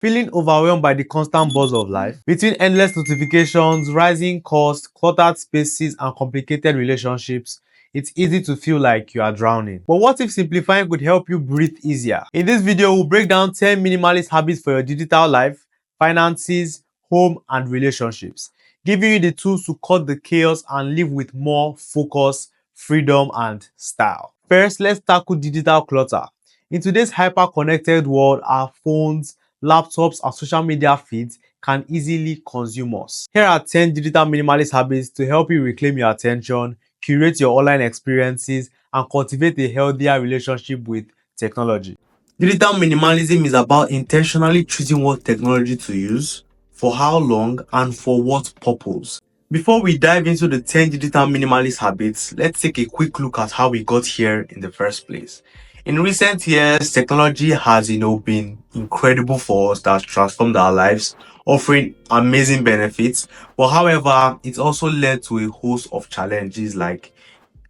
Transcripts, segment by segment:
Feeling overwhelmed by the constant buzz of life? Between endless notifications, rising costs, cluttered spaces, and complicated relationships, it's easy to feel like you are drowning. But what if simplifying could help you breathe easier? In this video, we'll break down 10 minimalist habits for your digital life, finances, home, and relationships, giving you the tools to cut the chaos and live with more focus, freedom, and style. First, let's tackle digital clutter. In today's hyper-connected world, our phones, laptops, and social media feeds can easily consume us. Here are 10 digital minimalist habits to help you reclaim your attention, curate your online experiences, and cultivate a healthier relationship with technology. Digital minimalism is about intentionally choosing what technology to use, for how long, and for what purpose. Before we dive into the 10 digital minimalist habits, let's take a quick look at how we got here in the first place. In recent years, technology has, been incredible for us, that's transformed our lives, offering amazing benefits. But however, it's also led to a host of challenges like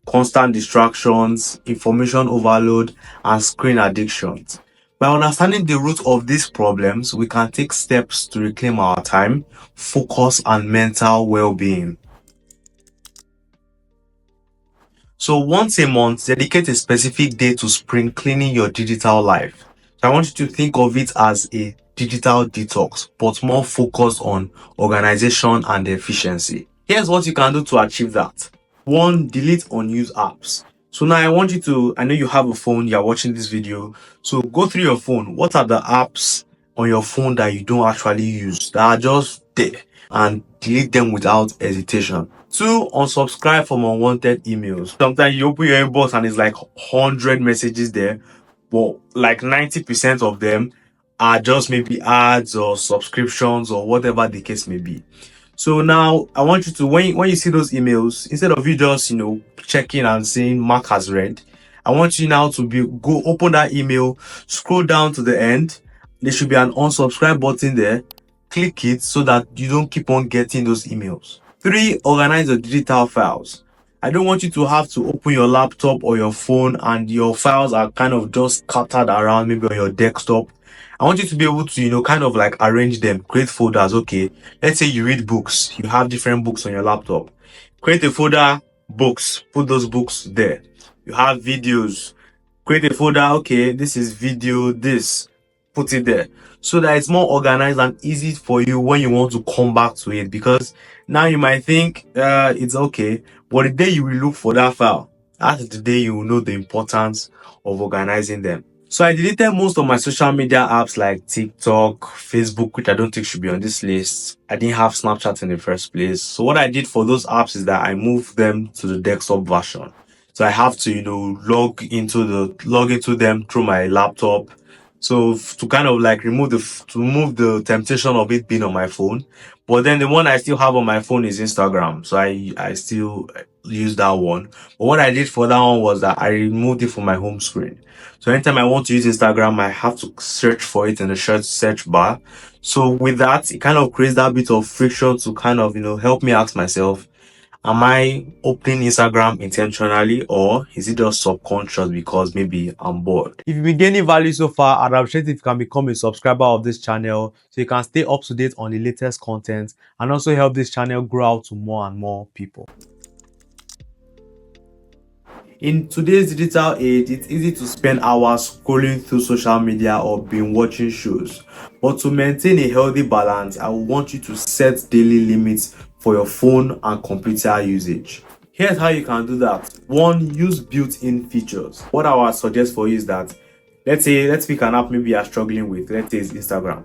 constant distractions, information overload, and screen addictions. By understanding the root of these problems, we can take steps to reclaim our time, focus, and mental well-being. So once a month, dedicate a specific day to spring cleaning your digital life. So I want you to think of it as a digital detox, but more focused on organization and efficiency. Here's what you can do to achieve that. 1. Delete unused apps. So now I know you have a phone, you're watching this video. So go through your phone. What are the apps on your phone that you don't actually use, that are just there, and delete them without hesitation. 2. Unsubscribe from unwanted emails. Sometimes you open your inbox and it's like 100 messages there, but like 90% of them are just maybe ads or subscriptions or whatever the case may be. So now I want you to, when you see those emails, instead of you just, checking and saying mark as read, I want you now to go open that email, scroll down to the end. There should be an unsubscribe button there. Click it so that you don't keep on getting those emails. 3. Organize your digital files. I don't want you to have to open your laptop or your phone and your files are kind of just scattered around, maybe on your desktop. I want you to be able to, kind of like arrange them, create folders. Okay, let's say you read books, you have different books on your laptop. Create a folder, books, put those books there. You have videos, create a folder. Okay, this is video, this, put it there, so that it's more organized and easy for you when you want to come back to it. Because now you might think it's okay, but the day you will look for that file, that's the day you will know the importance of organizing them. So I deleted most of my social media apps like TikTok, Facebook, which I don't think should be on this list. I didn't have Snapchat in the first place. So what I did for those apps is that I moved them to the desktop version. So I have to, log into them through my laptop. So to kind of like remove the temptation of it being on my phone. But then the one I still have on my phone is Instagram. So I still use that one. But what I did for that one was that I removed it from my home screen. So anytime I want to use Instagram, I have to search for it in the search bar. So with that, it kind of creates that bit of friction to kind of, help me ask myself, am I opening Instagram intentionally, or is it just subconscious because maybe I'm bored? If you've been gaining value so far, I'd appreciate if you can become a subscriber of this channel so you can stay up to date on the latest content and also help this channel grow out to more and more people. In today's digital age, it's easy to spend hours scrolling through social media or binge watching shows. But to maintain a healthy balance, I want you to set daily limits for your phone and computer usage. Here's how you can do that. 1. Use built-in features. What I would suggest for you is that, let's pick an app maybe you're struggling with. Let's say it's Instagram.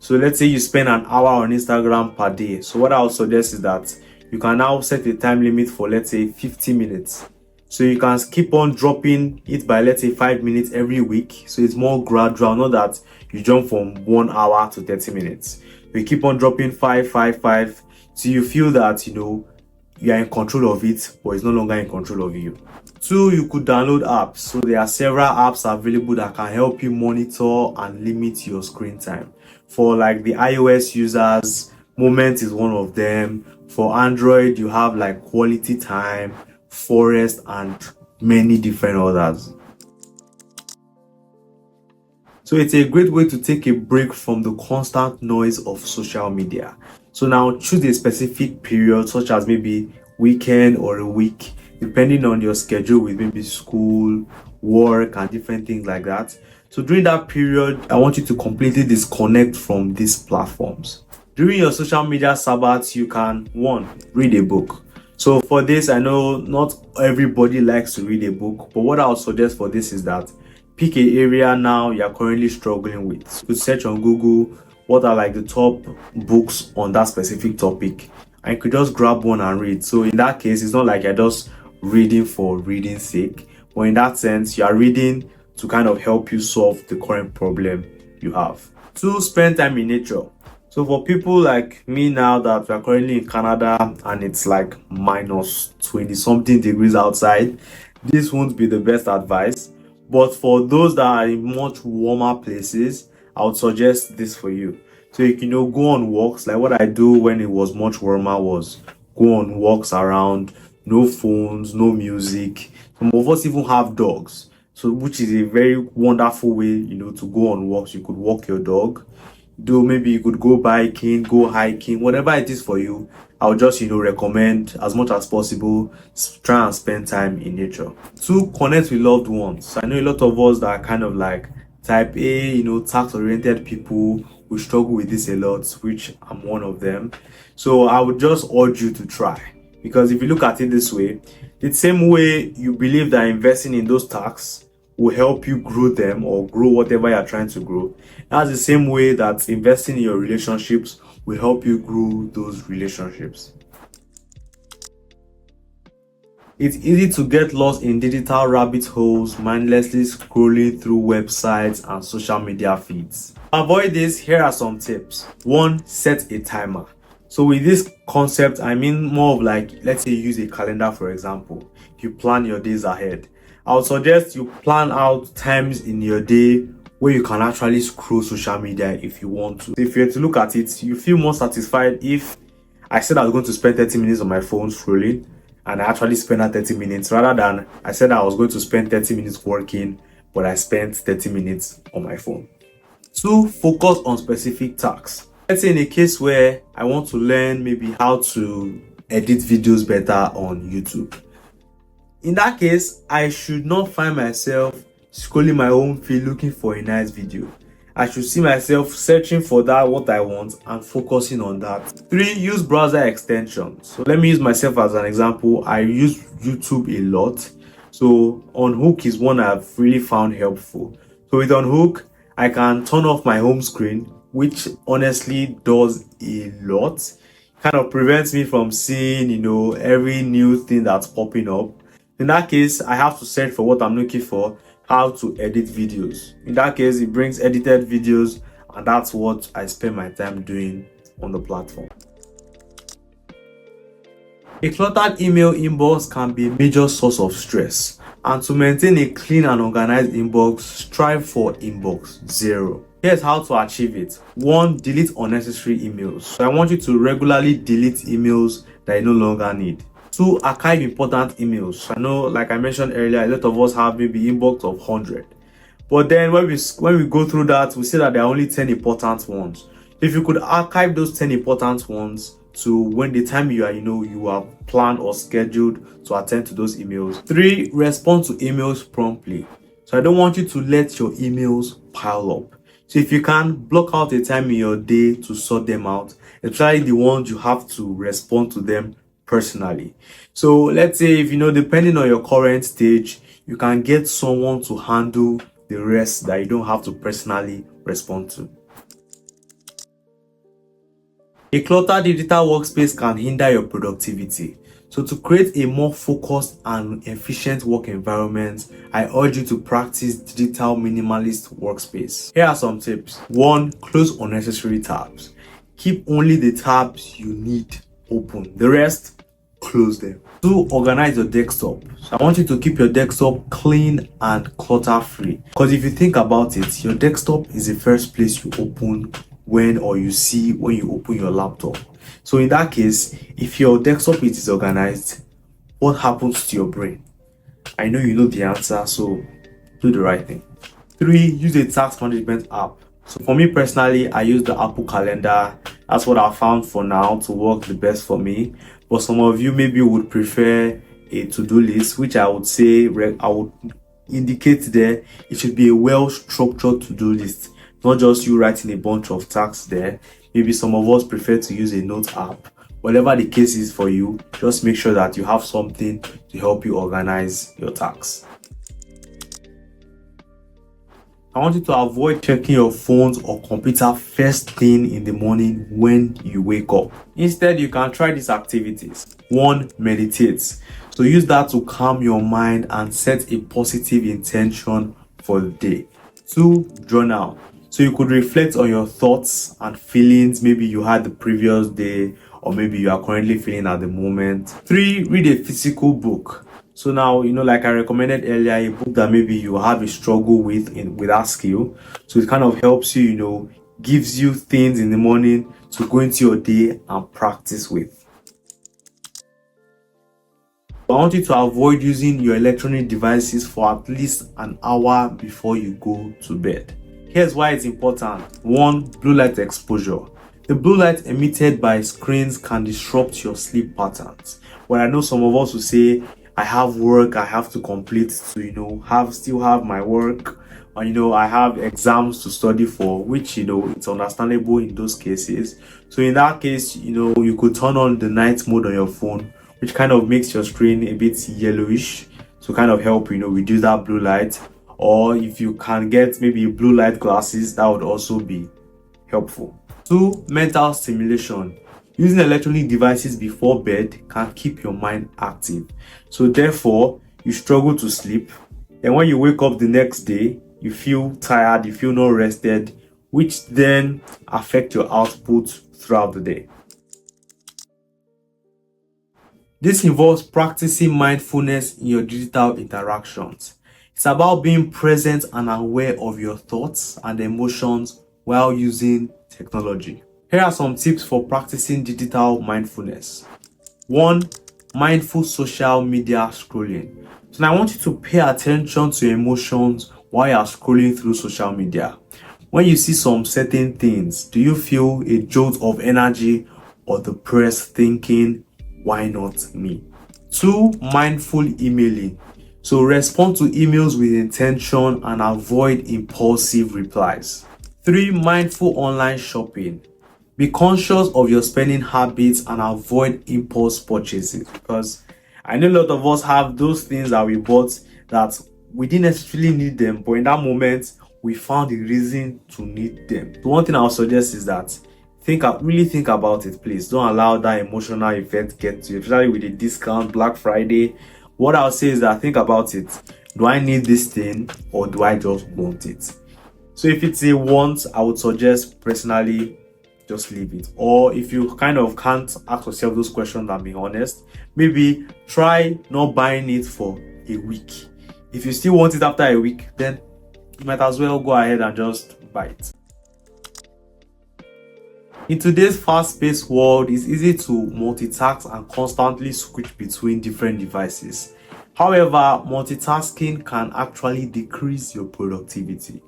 So let's say you spend an hour on Instagram per day. So what I would suggest is that you can now set a time limit for, let's say, 50 minutes. So you can keep on dropping it by, let's say, 5 minutes every week. So it's more gradual, not that you jump from 1 hour to 30 minutes. You keep on dropping 5, 5, 5. So you feel that, you are in control of it, but it's no longer in control of you. 2, you could download apps. So there are several apps available that can help you monitor and limit your screen time. For like the iOS users, Moment is one of them. For Android, you have like Quality Time, Forest, and many different others. So it's a great way to take a break from the constant noise of social media. So now choose a specific period, such as maybe weekend or a week, depending on your schedule with maybe school, work, and different things like that. So during that period, I want you to completely disconnect from these platforms. During your social media Sabbath, you can one, read a book. So for this, I know not everybody likes to read a book, but what I would suggest for this is that pick a area now you're currently struggling with. You could search on Google what are like the top books on that specific topic, and you could just grab one and read. So in that case, it's not like you're just reading for reading's sake, but in that sense, you are reading to kind of help you solve the current problem you have. Two, spend time in nature. So for people like me now that we're currently in Canada and it's like minus 20 something degrees outside, this won't be the best advice. But for those that are in much warmer places, I would suggest this for you. So you can go on walks. Like what I do when it was much warmer was go on walks around, no phones, no music. Some of us even have dogs. So which is a very wonderful way, to go on walks. You could walk your dog. Though maybe you could go biking, go hiking, whatever it is for you. I would just recommend as much as possible try and spend time in nature. Two, connect with loved ones. I know a lot of us that are kind of like type A, task oriented people. We struggle with this a lot, which I'm one of them. So I would just urge you to try, because if you look at it this way, the same way you believe that investing in those tasks will help you grow them or grow whatever you're trying to grow, that's the same way that investing in your relationships will help you grow those relationships. It's easy to get lost in digital rabbit holes, mindlessly scrolling through websites and social media feeds. To avoid this, here are some tips. One, set a timer. So with this concept, I mean more of like, let's say you use a calendar, for example. You plan your days ahead. I would suggest you plan out times in your day where you can actually scroll social media if you want to. If you were to look at it, you feel more satisfied if I said I was going to spend 30 minutes on my phone scrolling, and I actually spent that 30 minutes, rather than I said I was going to spend 30 minutes working, but I spent 30 minutes on my phone. Two, focus on specific tasks. Let's say in a case where I want to learn maybe how to edit videos better on YouTube. In that case, I should not find myself scrolling my own feed looking for a nice video. I should see myself searching for that what I want and focusing on that. Three, use browser extensions. So let me use myself as an example. I use YouTube a lot. So Unhook is one I've really found helpful. So with Unhook, I can turn off my home screen, which honestly does a lot. Kind of prevents me from seeing, every new thing that's popping up. In that case, I have to search for what I'm looking for, how to edit videos. In that case, it brings edited videos, and that's what I spend my time doing on the platform. A cluttered email inbox can be a major source of stress, and to maintain a clean and organized inbox, strive for inbox zero. Here's how to achieve it. One, delete unnecessary emails. So I want you to regularly delete emails that you no longer need. Two, archive important emails. I know, like I mentioned earlier, a lot of us have maybe inbox of 100. But then when we go through that, we see that there are only 10 important ones. If you could archive those 10 important ones to when the time you are planned or scheduled to attend to those emails. Three, respond to emails promptly. So I don't want you to let your emails pile up. So if you can, block out a time in your day to sort them out, especially the ones you have to respond to them personally. So let's say if depending on your current stage, you can get someone to handle the rest that you don't have to personally respond to. A cluttered digital workspace can hinder your productivity. So to create a more focused and efficient work environment, I urge you to practice digital minimalist workspace. Here are some tips. One, close unnecessary tabs. Keep only the tabs you need open. The rest, close them. Two, organize your desktop. So I want you to keep your desktop clean and clutter-free. Because if you think about it, your desktop is the first place you open when you open your laptop. So in that case, if your desktop is disorganized, what happens to your brain? I know you know the answer, so do the right thing. Three, use a task management app. So for me personally, I use the Apple Calendar. That's what I found for now to work the best for me. But some of you maybe would prefer a to-do list, which I would say I would indicate there it should be a well-structured to-do list, not just you writing a bunch of tasks there. Maybe some of us prefer to use a note app. Whatever the case is for you, just make sure that you have something to help you organize your tasks. I want you to avoid checking your phones or computer first thing in the morning when you wake up. Instead, you can try these activities. One, meditate. So use that to calm your mind and set a positive intention for the day. Two, journal. So you could reflect on your thoughts and feelings maybe you had the previous day or maybe you are currently feeling at the moment. Three, read a physical book. So now, like I recommended earlier, a book that maybe you have a struggle with that skill. So it kind of helps you, gives you things in the morning to go into your day and practice with. I want you to avoid using your electronic devices for at least an hour before you go to bed. Here's why it's important. One, blue light exposure. The blue light emitted by screens can disrupt your sleep patterns. Well, I know some of us will say, I have work I have to complete to still have my work, or I have exams to study for, which it's understandable in those cases. So in that case, you could turn on the night mode on your phone, which kind of makes your screen a bit yellowish to kind of help reduce that blue light. Or if you can get maybe blue light glasses, that would also be helpful. Two, mental stimulation. Using electronic devices before bed can keep your mind active. So therefore, you struggle to sleep. And when you wake up the next day, you feel tired, you feel not rested, which then affect your output throughout the day. This involves practicing mindfulness in your digital interactions. It's about being present and aware of your thoughts and emotions while using technology. Here are some tips for practicing digital mindfulness. One, mindful social media scrolling. So now I want you to pay attention to emotions while you are scrolling through social media. When you see some certain things, do you feel a jolt of energy or depressed thinking, why not me? Two, mindful emailing. So respond to emails with intention and avoid impulsive replies. Three, mindful online shopping. Be conscious of your spending habits and avoid impulse purchases, because I know a lot of us have those things that we bought that we didn't necessarily need them, but in that moment we found a reason to need them. The one thing I'll suggest is that really think about it, please. Don't allow that emotional effect get to you, especially with the discount, Black Friday. What I'll say is that think about it. Do I need this thing or do I just want it? So if it's a want, I would suggest personally just leave it. Or if you kind of can't ask yourself those questions and be honest, maybe try not buying it for a week. If you still want it after a week, then you might as well go ahead and just buy it. In today's fast-paced world, it's easy to multitask and constantly switch between different devices. However, multitasking can actually decrease your productivity.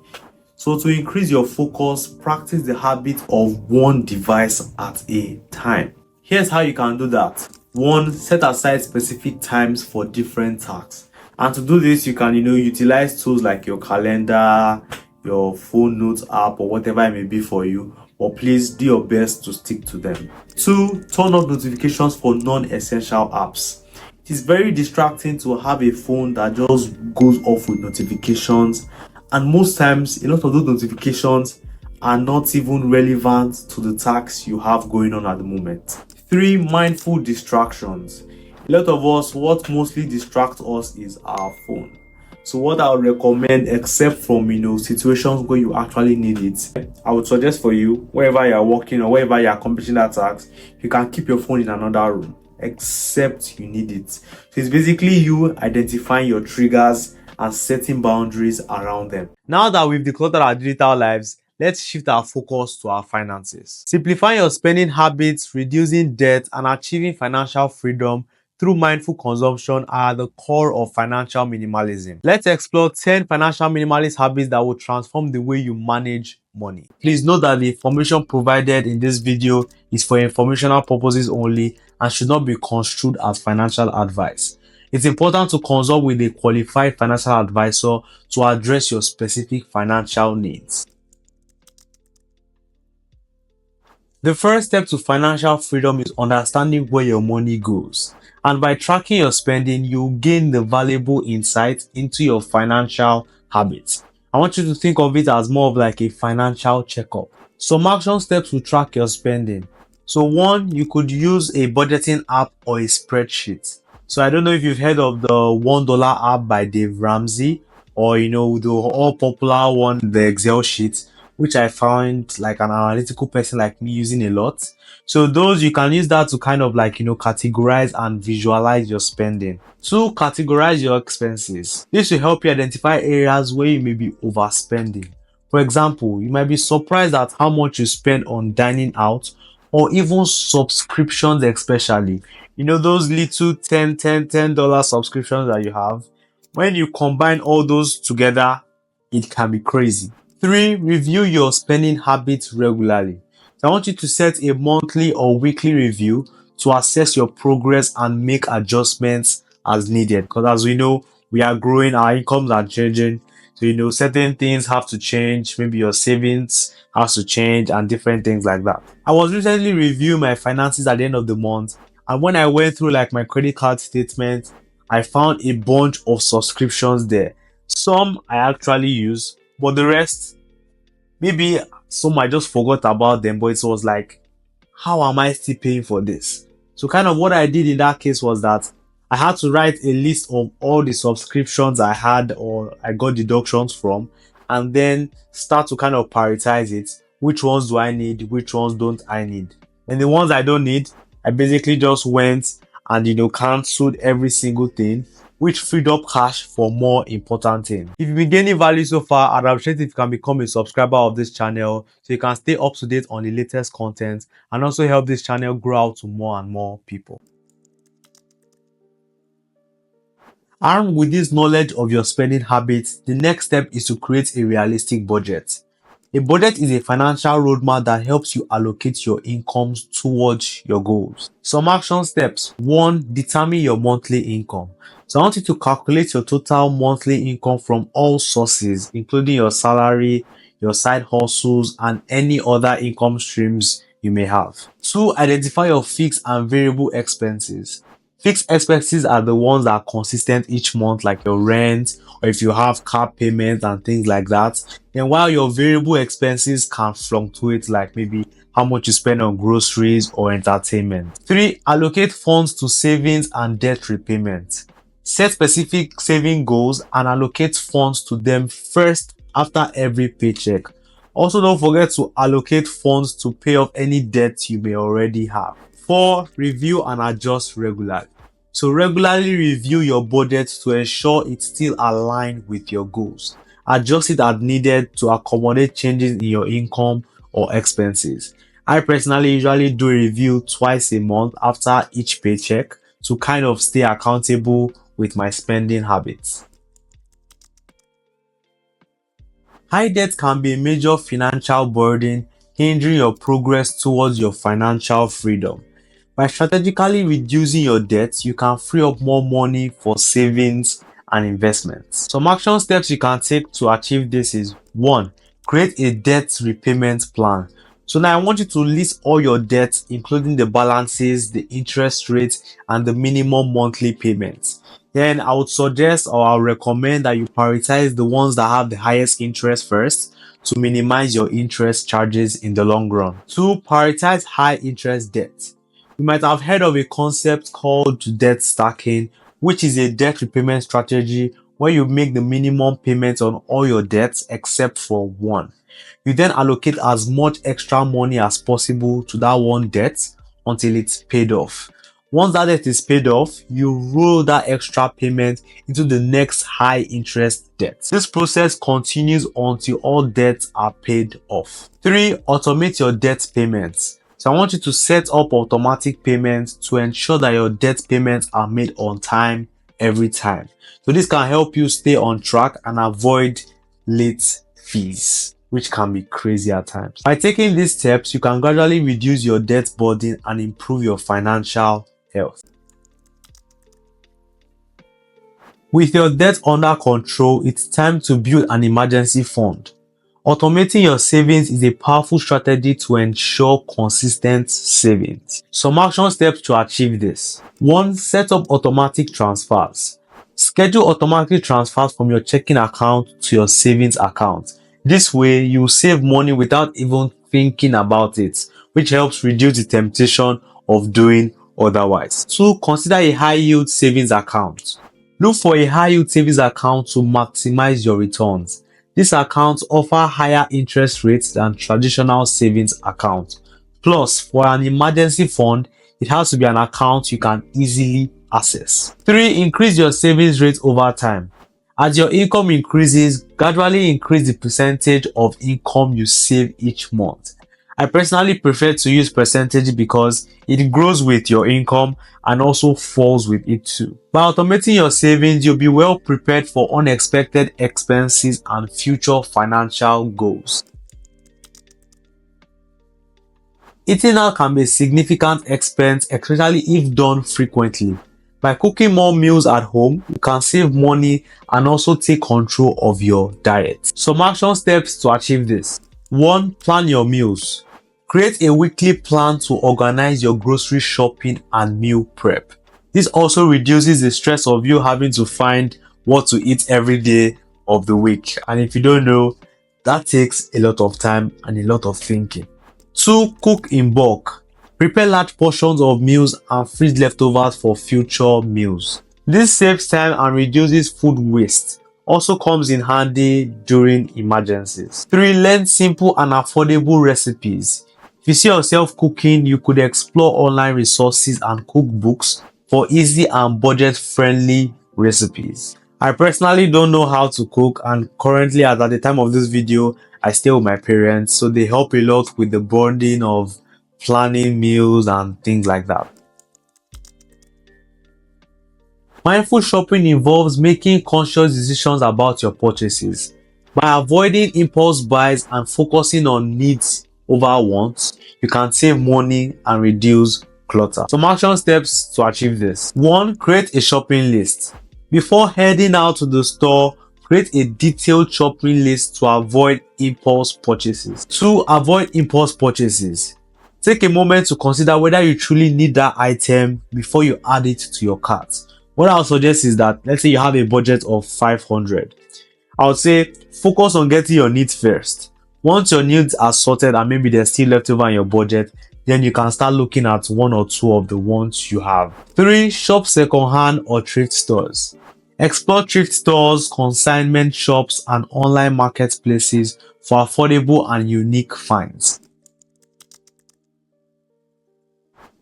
So to increase your focus, practice the habit of one device at a time. Here's how you can do that. One, set aside specific times for different tasks. And to do this, you can, utilize tools like your calendar, your phone notes app, or whatever it may be for you. But please do your best to stick to them. Two, turn off notifications for non-essential apps. It is very distracting to have a phone that just goes off with notifications, and most times a lot of those notifications are not even relevant to the tasks you have going on at the moment. Three, mindful distractions. A lot of us, what mostly distracts us is our phone. So what I would recommend, except from situations where you actually need it, I would suggest for you, wherever you are working or wherever you are accomplishing that task, you can keep your phone in another room, except you need it. So it's basically you identifying your triggers and setting boundaries around them. Now that we've decluttered our digital lives, let's shift our focus to our finances. Simplifying your spending habits, reducing debt, and achieving financial freedom through mindful consumption are the core of financial minimalism. Let's explore 10 financial minimalist habits that will transform the way you manage money. Please note that the information provided in this video is for informational purposes only and should not be construed as financial advice. It's important to consult with a qualified financial advisor to address your specific financial needs. The first step to financial freedom is understanding where your money goes. And by tracking your spending, you gain the valuable insight into your financial habits. I want you to think of it as more of like a financial checkup. Some action steps to track your spending. So one, you could use a budgeting app or a spreadsheet. So I don't know if you've heard of the $1 app by Dave Ramsey, or the all popular one, the Excel sheet, which I found like an analytical person like me using a lot. So those, you can use that to kind of like categorize and visualize your spending. Two, categorize your expenses. This will help you identify areas where you may be overspending. For example, you might be surprised at how much you spend on dining out or even subscriptions, especially those little $10 subscriptions that you have. When you combine all those together, it can be crazy. Three, review your spending habits regularly. So I want you to set a monthly or weekly review to assess your progress and make adjustments as needed. Because as we know, we are growing, our incomes are changing. So certain things have to change. Maybe your savings has to change and different things like that. I was recently reviewing my finances at the end of the month, and when I went through like my credit card statement, I found a bunch of subscriptions there. Some I actually use, but the rest, maybe some I just forgot about them, but it was like, how am I still paying for this? So kind of what I did in that case was that I had to write a list of all the subscriptions I had or I got deductions from, and then start to kind of prioritize it. Which ones do I need? Which ones don't I need? And the ones I don't need, I basically just went and cancelled every single thing, which freed up cash for more important things. If you've been gaining value so far, I'd appreciate if you can become a subscriber of this channel so you can stay up to date on the latest content and also help this channel grow out to more and more people. Armed with this knowledge of your spending habits, the next step is to create a realistic budget. A budget is a financial roadmap that helps you allocate your incomes towards your goals. Some action steps. One, determine your monthly income. So I want you to calculate your total monthly income from all sources, including your salary, your side hustles, and any other income streams you may have. Two, identify your fixed and variable expenses. Fixed expenses are the ones that are consistent each month, like your rent, or if you have car payments and things like that. And while your variable expenses can fluctuate, like maybe how much you spend on groceries or entertainment. Three, allocate funds to savings and debt repayment. Set specific saving goals and allocate funds to them first after every paycheck. Also, don't forget to allocate funds to pay off any debt you may already have. 4. Review and adjust regularly. So regularly review your budget to ensure it's still aligned with your goals. Adjust it as needed to accommodate changes in your income or expenses. I personally usually do a review twice a month after each paycheck to kind of stay accountable with my spending habits. High debt can be a major financial burden, hindering your progress towards your financial freedom. By strategically reducing your debt, you can free up more money for savings and investments. Some action steps you can take to achieve this is 1. Create a debt repayment plan. So now I want you to list all your debts, including the balances, the interest rates, and the minimum monthly payments. Then I would suggest or I'll recommend that you prioritize the ones that have the highest interest first to minimize your interest charges in the long run. 2. Prioritize high interest debt. You might have heard of a concept called debt stacking, which is a debt repayment strategy where you make the minimum payment on all your debts except for one. You then allocate as much extra money as possible to that one debt until it's paid off. Once that debt is paid off, you roll that extra payment into the next high interest debt. This process continues until all debts are paid off. 3. Automate your debt payments. So I want you to set up automatic payments to ensure that your debt payments are made on time every time. So this can help you stay on track and avoid late fees, which can be crazy at times. By taking these steps, you can gradually reduce your debt burden and improve your financial health. With your debt under control, it's time to build an emergency fund. Automating your savings is a powerful strategy to ensure consistent savings. Some action steps to achieve this. 1. Set up automatic transfers. Schedule automatic transfers from your checking account to your savings account. This way, you save money without even thinking about it, which helps reduce the temptation of doing otherwise. 2. Consider a high yield savings account. Look for a high yield savings account to maximize your returns. These accounts offer higher interest rates than traditional savings accounts. Plus, for an emergency fund, it has to be an account you can easily access. 3. Increase your savings rate over time. As your income increases, gradually increase the percentage of income you save each month. I personally prefer to use percentage because it grows with your income and also falls with it too. By automating your savings, you'll be well prepared for unexpected expenses and future financial goals. Eating out can be a significant expense, especially if done frequently. By cooking more meals at home, you can save money and also take control of your diet. Some action steps to achieve this. 1. Plan your meals. Create a weekly plan to organize your grocery shopping and meal prep. This also reduces the stress of you having to find what to eat every day of the week. And if you don't know, that takes a lot of time and a lot of thinking. 2. Cook in bulk. Prepare large portions of meals and freeze leftovers for future meals. This saves time and reduces food waste. Also comes in handy during emergencies. 3. Learn simple and affordable recipes. If you see yourself cooking, you could explore online resources and cookbooks for easy and budget-friendly recipes. I personally don't know how to cook, and currently at the time of this video, I stay with my parents, so they help a lot with the burden of planning meals and things like that. Mindful shopping involves making conscious decisions about your purchases. By avoiding impulse buys and focusing on needs over wants, you can save money and reduce clutter. Some action steps to achieve this. 1. Create a shopping list. Before heading out to the store, create a detailed shopping list to avoid impulse purchases. 2. Avoid impulse purchases. Take a moment to consider whether you truly need that item before you add it to your cart. What I would suggest is that, let's say you have a budget of 500. I would say focus on getting your needs first. Once your needs are sorted and maybe there's still left over in your budget, then you can start looking at one or two of the ones you have. 3. Shop secondhand or thrift stores. Explore thrift stores, consignment shops, and online marketplaces for affordable and unique finds.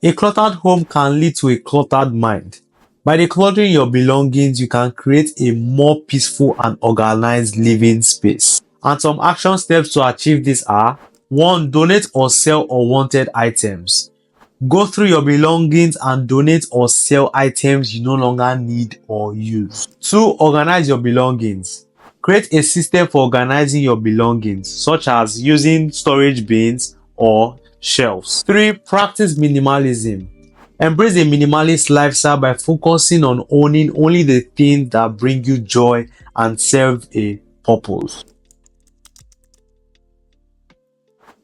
A cluttered home can lead to a cluttered mind. By decluttering your belongings, you can create a more peaceful and organized living space. And some action steps to achieve this are: 1. Donate or sell unwanted items. Go through your belongings and donate or sell items you no longer need or use. 2. Organize your belongings. Create a system for organizing your belongings, such as using storage bins or shelves. 3. Practice minimalism. Embrace a minimalist lifestyle by focusing on owning only the things that bring you joy and serve a purpose.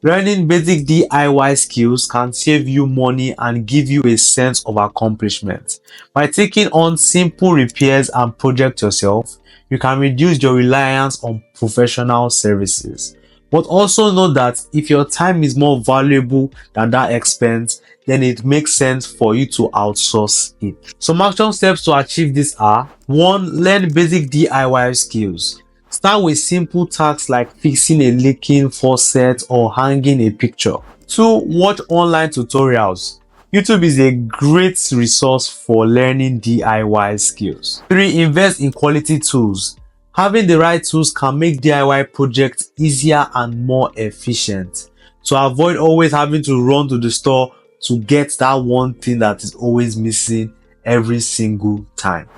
Learning basic DIY skills can save you money and give you a sense of accomplishment. By taking on simple repairs and projects yourself, you can reduce your reliance on professional services. But also know that if your time is more valuable than that expense, then it makes sense for you to outsource it. Some action steps to achieve this are: 1. Learn basic DIY skills. Start with simple tasks like fixing a leaking faucet or hanging a picture. 2. Watch online tutorials. YouTube is a great resource for learning DIY skills. 3. Invest in quality tools. Having the right tools can make DIY projects easier and more efficient. to avoid always having to run to the store to get that one thing that is always missing every single time.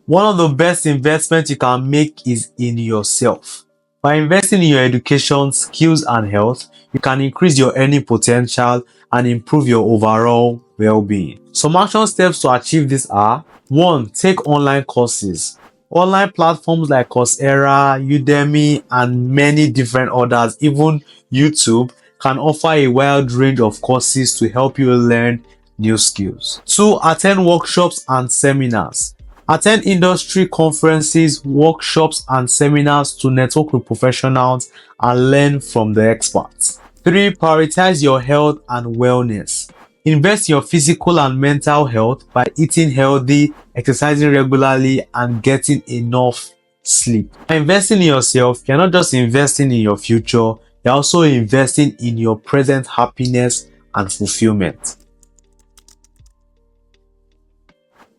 One of the best investments you can make is in yourself. By investing in your education, skills, and health, you can increase your earning potential and improve your overall well-being. Some action steps to achieve this are: 1. Take online courses. Online platforms like Coursera, Udemy, and many different others, even YouTube, can offer a wide range of courses to help you learn new skills. 2. Attend workshops and seminars. Attend industry conferences, workshops, and seminars to network with professionals and learn from the experts. 3. Prioritize your health and wellness. Invest in your physical and mental health by eating healthy, exercising regularly, and getting enough sleep. By investing in yourself, you're not just investing in your future, you're also investing in your present happiness and fulfillment.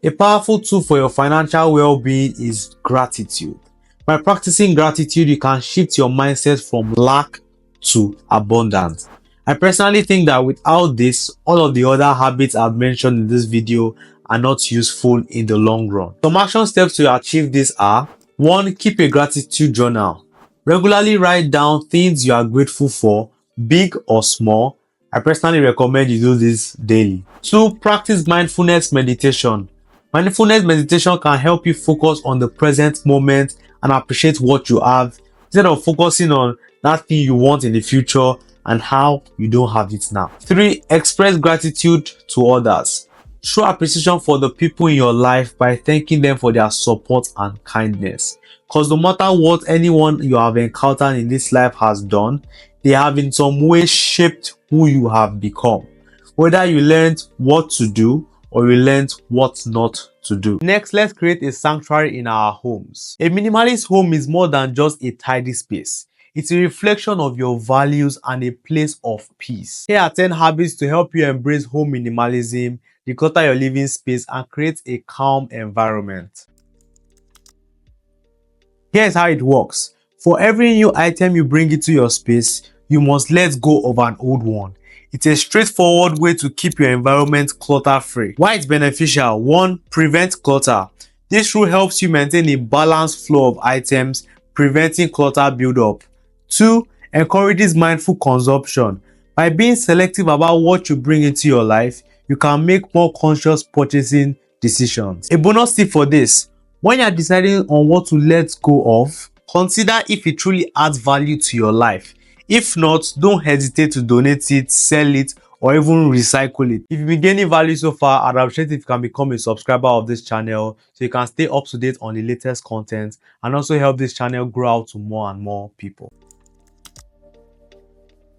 A powerful tool for your financial well-being is gratitude. By practicing gratitude, you can shift your mindset from lack to abundance. I personally think that without this, all of the other habits I've mentioned in this video are not useful in the long run. Some action steps to achieve this are: 1. Keep a gratitude journal. Regularly write down things you are grateful for, big or small. I personally recommend you do this daily. 2. Practice mindfulness meditation. Mindfulness meditation can help you focus on the present moment and appreciate what you have instead of focusing on that thing you want in the future and how you don't have it now. 3. Express gratitude to others. Show appreciation for the people in your life by thanking them for their support and kindness. Because no matter what anyone you have encountered in this life has done, they have in some way shaped who you have become. Whether you learned what to do or you learned what not to do. Next, let's create a sanctuary in our homes. A minimalist home is more than just a tidy space. It's a reflection of your values and a place of peace. Here are 10 habits to help you embrace home minimalism, declutter your living space, and create a calm environment. Here's how it works. For every new item you bring into your space, you must let go of an old one. It's a straightforward way to keep your environment clutter-free. Why it's beneficial? 1. Prevent clutter. This rule helps you maintain a balanced flow of items, preventing clutter buildup. 2. Encourages mindful consumption. By being selective about what you bring into your life, you can make more conscious purchasing decisions. A bonus tip for this: when you're deciding on what to let go of, consider if it truly adds value to your life. If not, don't hesitate to donate it, sell it, or even recycle it. If you've been gaining value so far, I'd appreciate if you can become a subscriber of this channel so you can stay up to date on the latest content and also help this channel grow out to more and more people.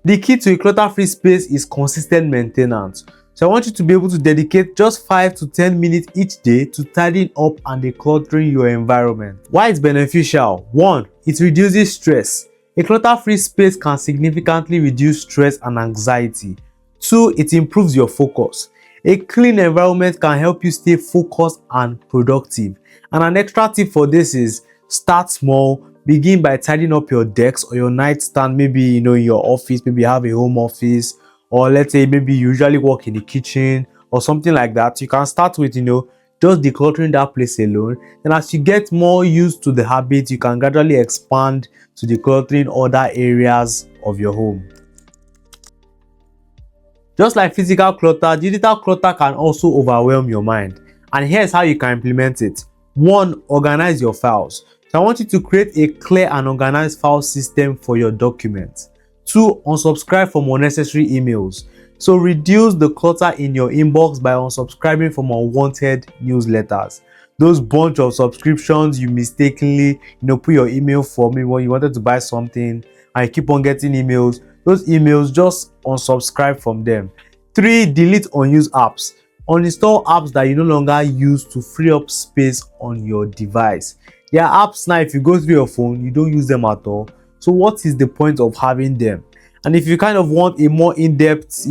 The key to a clutter-free space is consistent maintenance. So I want you to be able to dedicate just 5 to 10 minutes each day to tidying up and decluttering your environment. Why it's beneficial? 1. It reduces stress. A clutter-free space can significantly reduce stress and anxiety. 2. It improves your focus. A clean environment can help you stay focused and productive. And an extra tip for this is start small. Begin by tidying up your desk or your nightstand, maybe in your office, maybe you have a home office, or let's say maybe you usually work in the kitchen or something like that. You can start with just decluttering that place alone. And as you get more used to the habit, you can gradually expand to decluttering other areas of your home. Just like physical clutter, digital clutter can also overwhelm your mind. And here's how you can implement it. 1. Organize your files. So I want you to create a clear and organized file system for your documents. 2. Unsubscribe from unnecessary emails. So reduce the clutter in your inbox by unsubscribing from unwanted newsletters. Those bunch of subscriptions you mistakenly put your email for, maybe when you wanted to buy something and you keep on getting emails, those emails, just unsubscribe from them. 3. Delete unused apps. Uninstall apps that you no longer use to free up space on your device. There are apps now, if you go through your phone, you don't use them at all. So what is the point of having them? And if you kind of want a more in-depth,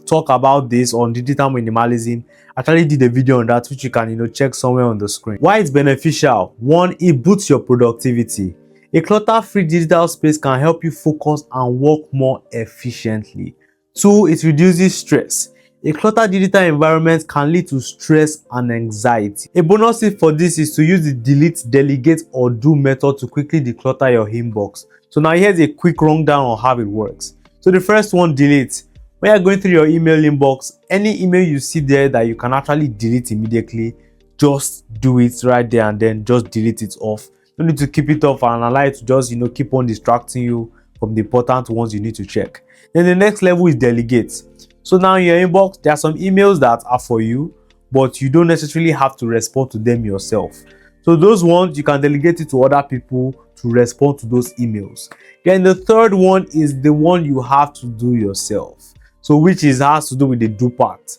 talk about this on digital minimalism, I actually did a video on that, which you can, check somewhere on the screen. Why it's beneficial? 1. It boosts your productivity. A clutter-free digital space can help you focus and work more efficiently. 2, it reduces stress. A cluttered digital environment can lead to stress and anxiety. A bonus tip for this is to use the delete, delegate, or do method to quickly declutter your inbox. So now here's a quick rundown on how it works. So the first one, delete. When you're going through your email inbox, any email you see there that you can actually delete immediately, just do it right there and then just delete it off. You don't need to keep it off and allow it to just keep on distracting you from the important ones you need to check. Then the next level is delegate. So now in your inbox, there are some emails that are for you, but you don't necessarily have to respond to them yourself. So those ones, you can delegate it to other people to respond to those emails. Then the third one is the one you have to do yourself. So which has to do with the do part.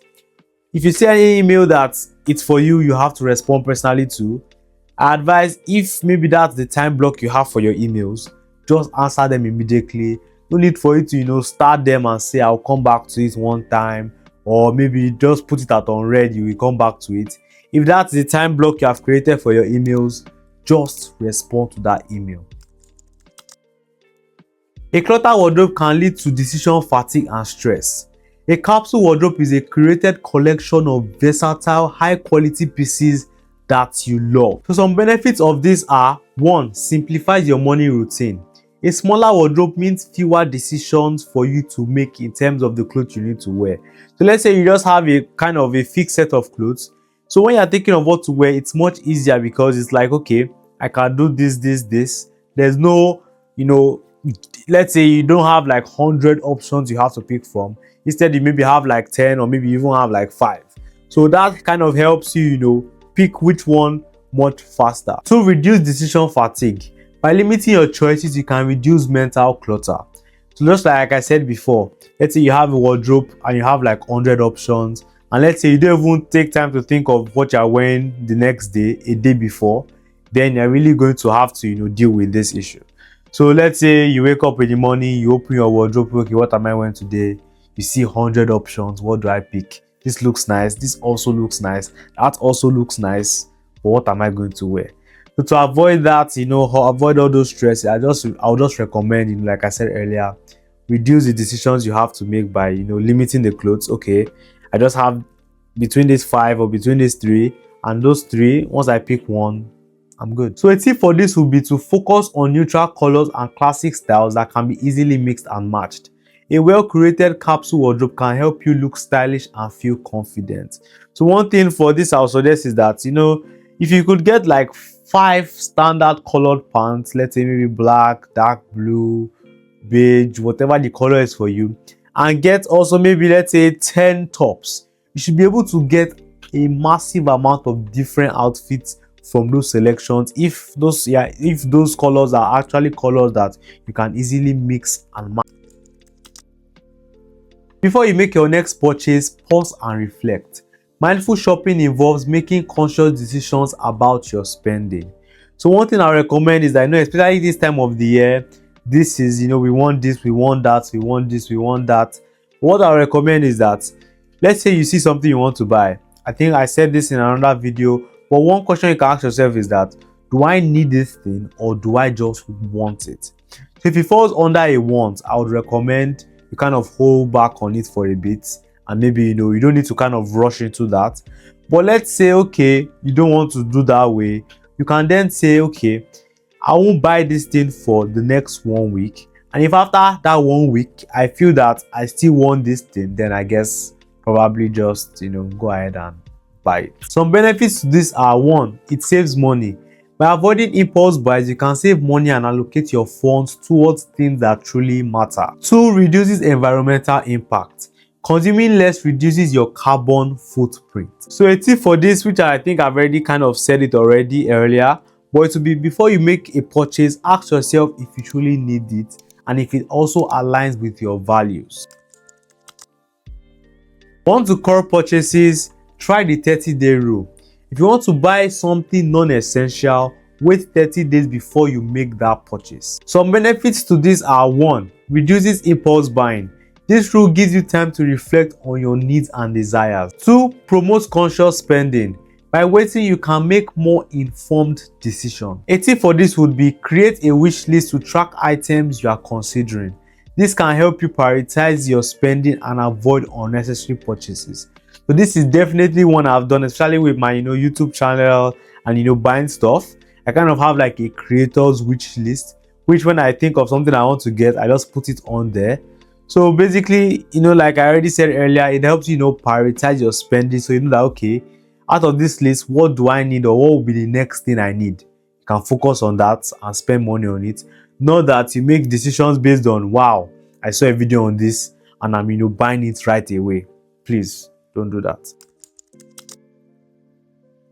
If you see any email that it's for you, you have to respond personally to, I advise, if maybe that's the time block you have for your emails, just answer them immediately. No need for you to start them and say I'll come back to it one time, or maybe just put it out on read, you will come back to it. If that's the time block you have created for your emails, just respond to that email. A clutter wardrobe can lead to decision fatigue and stress. A capsule wardrobe is a curated collection of versatile, high-quality pieces that you love. So some benefits of this are: 1, simplifies your morning routine. A smaller wardrobe means fewer decisions for you to make in terms of the clothes you need to wear. So let's say you just have a kind of a fixed set of clothes. So when you're thinking of what to wear, it's much easier because it's like, okay, I can do this. There's no, let's say you don't have like 100 options you have to pick from. Instead, you maybe have like 10 or maybe even have like 5. So that kind of helps you, pick which one much faster. 2, reduce decision fatigue. By limiting your choices, you can reduce mental clutter. So just like I said before, let's say you have a wardrobe and you have like 100 options, and let's say you don't even take time to think of what you're wearing the next day, a day before, then you're really going to have to deal with this issue. So let's say you wake up in the morning, you open your wardrobe, okay, what am I wearing today? You see 100 options. What do I pick? This looks nice. This also looks nice. That also looks nice. But what am I going to wear? So to avoid that, avoid all those stress, I'll just recommend, like I said earlier, reduce the decisions you have to make by, limiting the clothes. Okay, I just have between these 5 or between these 3, and those 3, once I pick one, I'm good. So a tip for this would be to focus on neutral colors and classic styles that can be easily mixed and matched. A well-curated capsule wardrobe can help you look stylish and feel confident. So one thing for this I'll suggest is that, if you could get like 5 standard colored pants, let's say maybe black, dark blue, beige, whatever the color is for you, and get also maybe let's say 10 tops, you should be able to get a massive amount of different outfits from those selections if those colors are actually colors that you can easily mix and match. Before you make your next purchase, pause and reflect. Mindful shopping involves making conscious decisions about your spending. So one thing I recommend is that, especially this time of the year, this is, we want this, we want that, we want this, we want that. What I recommend is that, let's say you see something you want to buy. I think I said this in another video, but one question you can ask yourself is that, do I need this thing or do I just want it? So if it falls under a want, I would recommend you kind of hold back on it for a bit, and maybe you don't need to kind of rush into that. But let's say, okay, you don't want to do that way, you can then say, okay, I won't buy this thing for the next 1 week, and if after that 1 week I feel that I still want this thing, then I guess probably just go ahead and buy it. Some benefits to this are: 1, it saves money. By avoiding impulse buys, you can save money and allocate your funds towards things that truly matter. 2, reduces environmental impact. Consuming less reduces your carbon footprint. So a tip for this, which I think I've already kind of said it already earlier, but it will be, before you make a purchase, ask yourself if you truly need it and if it also aligns with your values. Want to curb purchases? Try the 30-day rule. If you want to buy something non-essential, wait 30 days before you make that purchase. Some benefits to this are: 1, reduces impulse buying. This rule gives you time to reflect on your needs and desires. 2, promotes conscious spending. By waiting, you can make more informed decisions. A tip for this would be create a wish list to track items you are considering. This can help you prioritize your spending and avoid unnecessary purchases. So this is definitely one I've done, especially with my YouTube channel and buying stuff. I kind of have like a creator's wish list, which when I think of something I want to get, I just put it on there. So basically, like I already said earlier, it helps you prioritize your spending, so you know that okay, out of this list, what do I need or what will be the next thing I need? You can focus on that and spend money on it. Not that you make decisions based on, wow, I saw a video on this and I'm buying it right away. Please don't do that.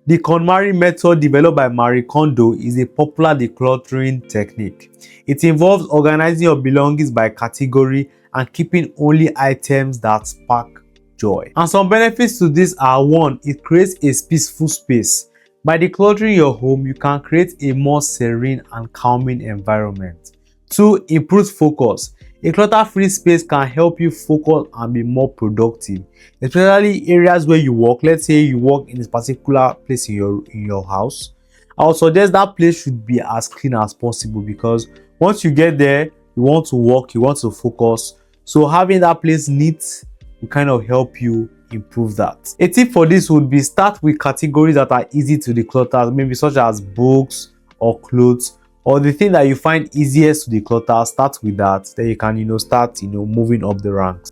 The KonMari method, developed by Marie Kondo, is a popular decluttering technique. It involves organizing your belongings by category and keeping only items that spark joy. And some benefits to this are: 1. It creates a peaceful space. By decluttering your home, you can create a more serene and calming environment. 2. Improves focus. A clutter-free space can help you focus and be more productive, especially areas where you work. Let's say you work in a particular place in your house. I would suggest that place should be as clean as possible, because once you get there, you want to work, you want to focus. So having that place neat will kind of help you improve that. A tip for this would be start with categories that are easy to declutter, maybe such as books or clothes, or the thing that you find easiest to declutter. Start with that, then you can start moving up the ranks.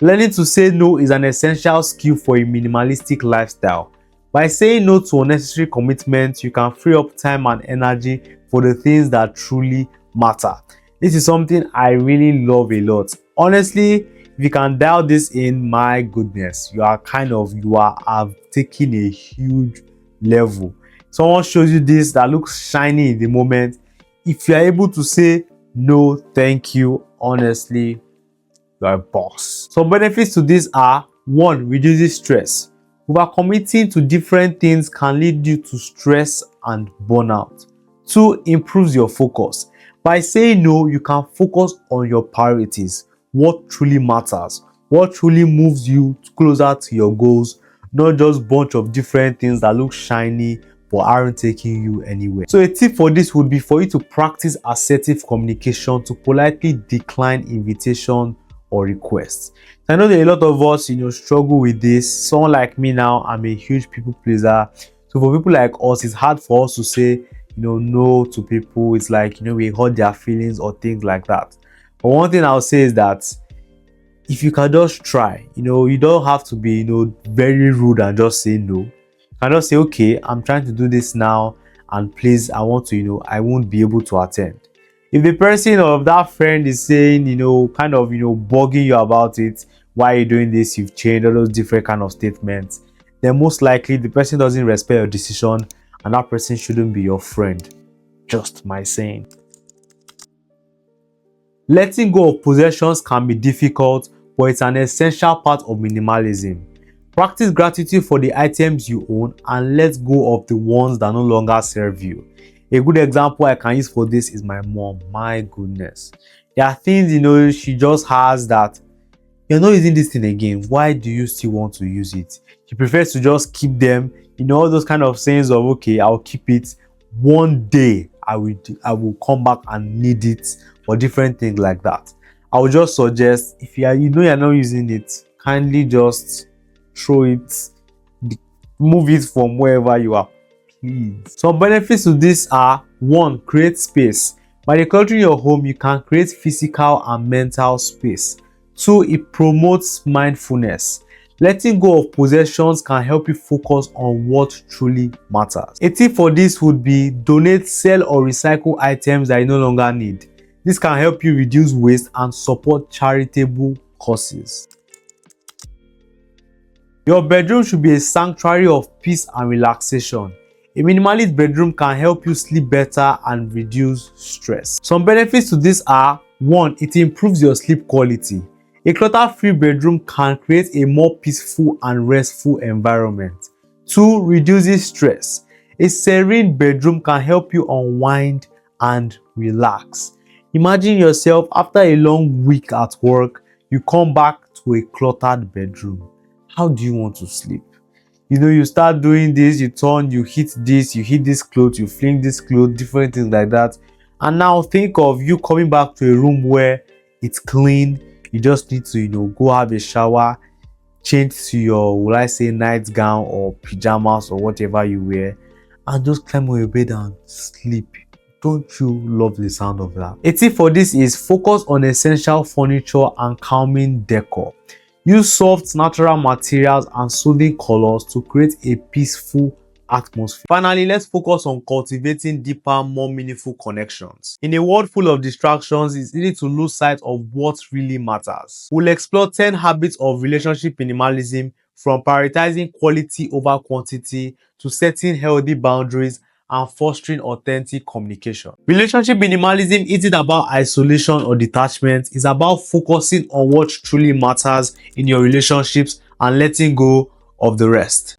Learning to say no is an essential skill for a minimalistic lifestyle. By saying no to unnecessary commitments, you can free up time and energy for the things that truly matter. This is something I really love a lot. Honestly, if you can dial this in, my goodness, you are have taken a huge level. Someone shows you this that looks shiny in the moment. If you are able to say no, thank you, honestly, you are a boss. Some benefits to this are: 1. Reduces stress. Overcommitting to different things can lead you to stress and burnout. 2. Improves your focus. By saying no, you can focus on your priorities, what truly matters, what truly moves you closer to your goals, not just bunch of different things that look shiny but aren't taking you anywhere. So a tip for this would be for you to practice assertive communication, to politely decline invitation or requests. I know that a lot of us struggle with this. Someone like me now, I'm a huge people pleaser. So for people like us, it's hard for us to say no to people. It's like we hurt their feelings or things like that. But one thing I'll say is that if you can just try, you don't have to be very rude and just say no. You can just say, okay, I'm trying to do this now, and please, I want to I won't be able to attend. If the person of that friend is saying kind of bugging you about it, why are you doing this, you've changed, all those different kind of statements, then most likely the person doesn't respect your decision, and that person shouldn't be your friend. Just my saying. Letting go of possessions can be difficult, but it's an essential part of minimalism. Practice gratitude for the items you own and let go of the ones that no longer serve you. A good example I can use for this is my mom. My goodness. There are things she just has that you're not using this thing again. Why do you still want to use it? She prefers to just keep them. All those kind of sayings of, okay, I'll keep it. One day I will come back and need it, or different things like that. I would just suggest, if you're not using it, kindly just throw it, move it from wherever you are, please. Some benefits to this are: 1. Create space. By decluttering your home, you can create physical and mental space. 2. It promotes mindfulness. Letting go of possessions can help you focus on what truly matters. A tip for this would be donate, sell, or recycle items that you no longer need. This can help you reduce waste and support charitable causes. Your bedroom should be a sanctuary of peace and relaxation. A minimalist bedroom can help you sleep better and reduce stress. Some benefits to this are: 1. It improves your sleep quality. A clutter-free bedroom can create a more peaceful and restful environment. 2. Reduces stress. A serene bedroom can help you unwind and relax. Imagine yourself after a long week at work, you come back to a cluttered bedroom. How do you want to sleep? You start doing this, you turn, you hit this clothes, you fling this clothes, different things like that. And now think of you coming back to a room where it's clean. You just need to, go have a shower, change to your, will I say, nightgown or pajamas or whatever you wear, and just climb on your bed and sleep. Don't you love the sound of that? A tip for this is focus on essential furniture and calming decor. Use soft natural materials and soothing colors to create a peaceful atmosphere. Finally, let's focus on cultivating deeper, more meaningful connections. In a world full of distractions, it's easy to lose sight of what really matters. We'll explore 10 habits of relationship minimalism, from prioritizing quality over quantity to setting healthy boundaries and fostering authentic communication. Relationship minimalism isn't about isolation or detachment, it's about focusing on what truly matters in your relationships and letting go of the rest.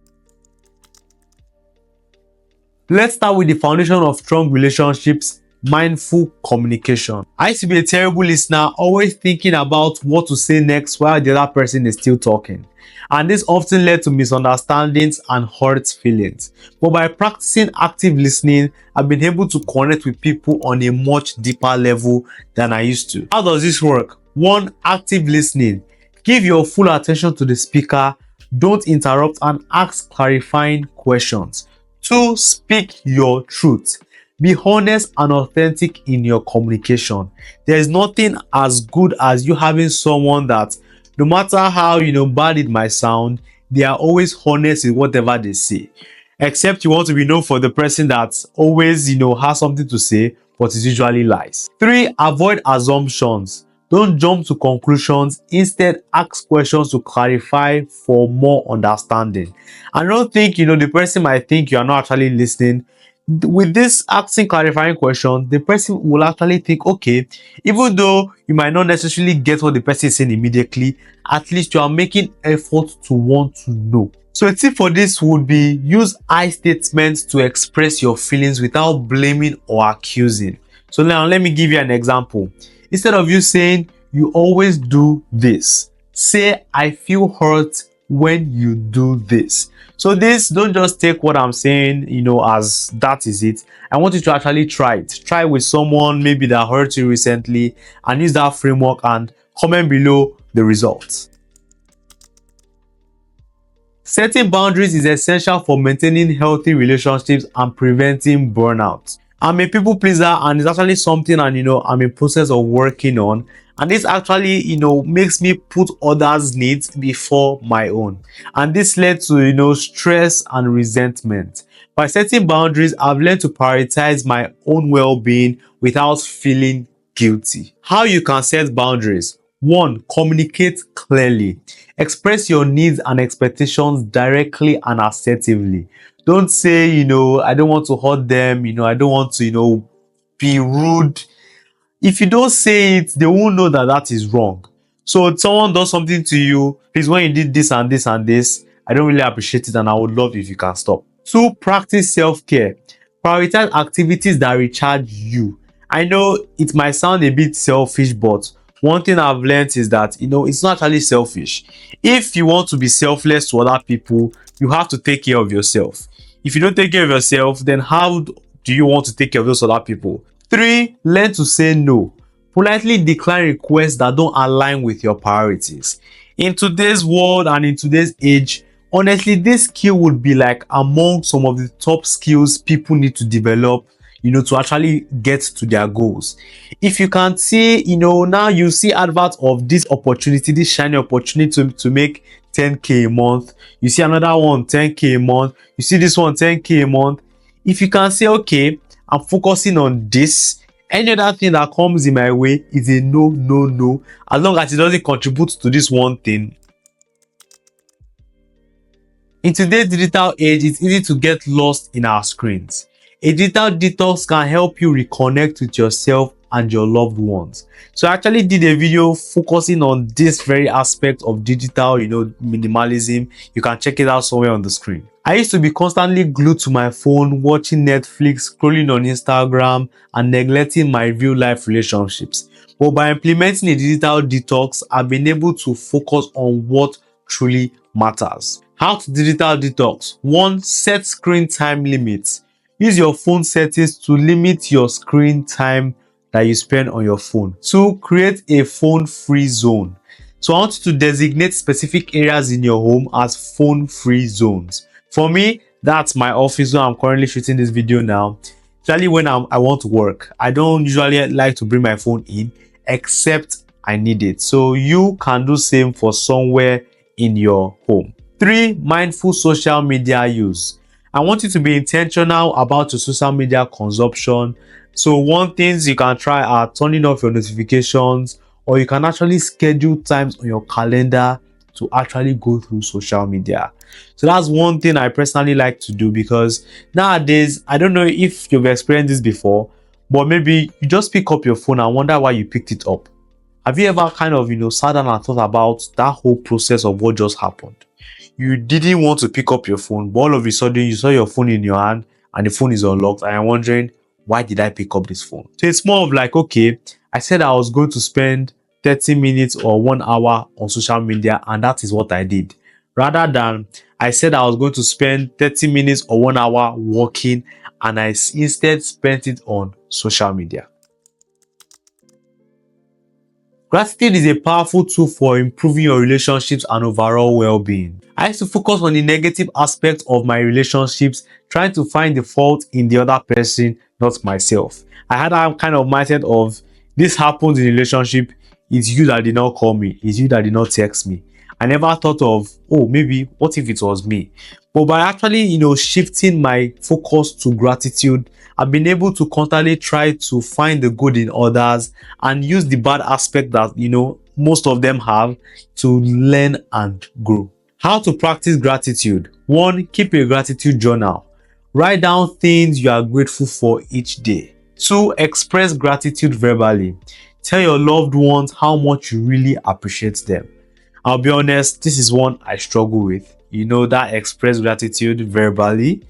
Let's start with the foundation of strong relationships: mindful communication. I used to be a terrible listener, always thinking about what to say next while the other person is still talking. And this often led to misunderstandings and hurt feelings. But by practicing active listening, I've been able to connect with people on a much deeper level than I used to. How does this work? 1. Active listening. Give your full attention to the speaker, don't interrupt, and ask clarifying questions. 2. Speak your truth. Be honest and authentic in your communication. There is nothing as good as you having someone that, no matter how bad it might sound, they are always honest in whatever they say. Except you want to be known for the person that always has something to say but is usually lies. 3. Avoid assumptions. Don't jump to conclusions. Instead, ask questions to clarify for more understanding. And don't think the person might think you are not actually listening. With this asking clarifying question, the person will actually think, okay, even though you might not necessarily get what the person is saying immediately, at least you are making effort to want to know. So a tip for this would be use I statements to express your feelings without blaming or accusing. So now let me give you an example. Instead of you saying you always do this, say I feel hurt when you do this. So this, don't just take what I'm saying as that is it. I want you to actually try it. Try with someone maybe that hurt you recently and use that framework and comment below the results. Setting boundaries is essential for maintaining healthy relationships and preventing burnout. I'm a people pleaser, and it's actually something I'm in process of working on. And this actually, makes me put others' needs before my own. And this led to, stress and resentment. By setting boundaries, I've learned to prioritize my own well-being without feeling guilty. How you can set boundaries? 1. Communicate clearly. Express your needs and expectations directly and assertively. Don't say, I don't want to hurt them, I don't want to, be rude. If you don't say it, they won't know that that is wrong. So if someone does something to you, please, when you did this and this and this, I don't really appreciate it and I would love if you can stop. 2. Practice self-care. Prioritize activities that recharge you. I know it might sound a bit selfish, but one thing I've learned is that, it's not actually selfish. If you want to be selfless to other people, you have to take care of yourself. If you don't take care of yourself, then how do you want to take care of those other people? 3. Learn to say no. Politely decline requests that don't align with your priorities. In today's world and in today's age, honestly, this skill would be like among some of the top skills people need to develop, to actually get to their goals. If you can see, now you see adverts of this opportunity, this shiny opportunity to make 10k a month. You see another one 10k a month. You see this one 10k a month. If you can say, okay, I'm focusing on this, any other thing that comes in my way is a no, no, no, as long as it doesn't contribute to this one thing. In today's digital age, it's easy to get lost in our screens. A digital detox can help you reconnect with yourself and your loved ones. So I actually did a video focusing on this very aspect of digital, minimalism. You can check it out somewhere on the screen. I used to be constantly glued to my phone, watching Netflix, scrolling on Instagram, and neglecting my real life relationships. But by implementing a digital detox, I've been able to focus on what truly matters. How to digital detox. 1. Set screen time limits. Use your phone settings to limit your screen time that you spend on your phone. 2. Create a phone-free zone. So I want you to designate specific areas in your home as phone-free zones. For me, that's my office where I'm currently shooting this video now. Especially when I want to work. I don't usually like to bring my phone in except I need it. So you can do same for somewhere in your home. 3. Mindful social media use. I want you to be intentional about your social media consumption. So one things you can try are turning off your notifications, or you can actually schedule times on your calendar to actually go through social media. So that's one thing I personally like to do, because nowadays, I don't know if you've experienced this before, but maybe you just pick up your phone and wonder why you picked it up. Have you ever kind of, sat down and thought about that whole process of what just happened? You didn't want to pick up your phone, but all of a sudden you saw your phone in your hand and the phone is unlocked, and you're wondering, why did I pick up this phone? So it's more of like, okay, I said I was going to spend 30 minutes or 1 hour on social media, and that is what I did. Rather than I said I was going to spend 30 minutes or 1 hour working, and I instead spent it on social media. Gratitude is a powerful tool for improving your relationships and overall well-being. I used to focus on the negative aspects of my relationships, trying to find the fault in the other person, not myself. I had that kind of mindset of, this happens in a relationship, it's you that did not call me, it's you that did not text me. I never thought of, oh, maybe what if it was me? But by actually, shifting my focus to gratitude, I've been able to constantly try to find the good in others and use the bad aspect that, most of them have, to learn and grow. How to practice gratitude. 1. Keep a gratitude journal. Write down things you are grateful for each day. 2. Express gratitude verbally. Tell your loved ones how much you really appreciate them. I'll be honest, this is one I struggle with. That express gratitude verbally.